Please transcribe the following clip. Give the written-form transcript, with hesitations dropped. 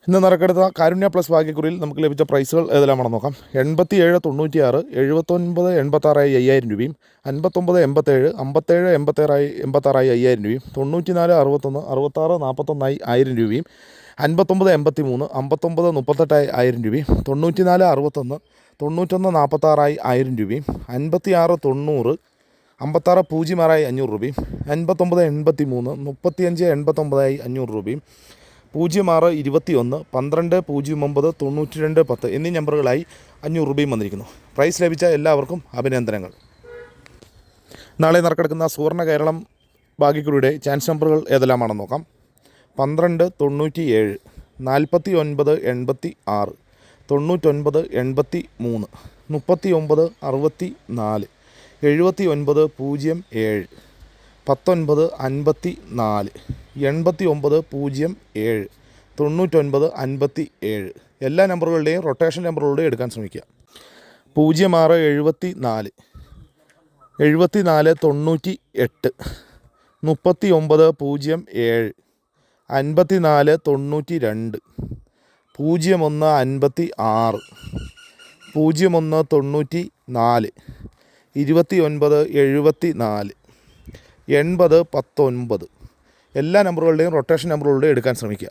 ഇന്ന് നറുക്കെടുത്ത കാരുണ്യ പ്ലസ് ഭാഗ്യക്കുറിയിൽ നമുക്ക് ലഭിച്ച പ്രൈസുകൾ ഏതെല്ലാമാണെന്ന് നോക്കാം. 8796, 79 86 5000 രൂപയും, 59 87, 57 86 5000 രൂപയും, 94 61, 66 41 1000 രൂപയും, 59 83, 59 38 1000 രൂപയും, 94 61, 91 46 1000 രൂപയും, 56 90, 56 06 500 രൂപയും, 59 83, 35 89 500 രൂപയും, 06 21, 12 09 92 10 എന്നീ നമ്പറുകളായി 500 രൂപയും വന്നിരിക്കുന്നു. പ്രൈസ് ലഭിച്ച എല്ലാവർക്കും അഭിനന്ദനങ്ങൾ. നാളെ നറുക്കെടുക്കുന്ന സുവർണ്ണ കേരളം ഭാഗ്യക്കുറിയുടെ ചാൻസ് നമ്പറുകൾ ഏതെല്ലാമാണെന്ന് നോക്കാം. 12 97, 49 86, 99 83, 39 64, 79 07, 19 54, 89 07, 99 57 എല്ലാ നമ്പറുകളുടെയും റൊട്ടേഷൻ നമ്പറുകളുടെയും എടുക്കാൻ ശ്രമിക്കുക. 06 74, 74 98, 39 07, 54 92, 01 56, 01 94, 29 74, 80 19 എല്ലാ നമ്പറുകളുടെയും റൊട്ടേഷൻ നമ്പറുകളുടെയും എടുക്കാൻ ശ്രമിക്കുക.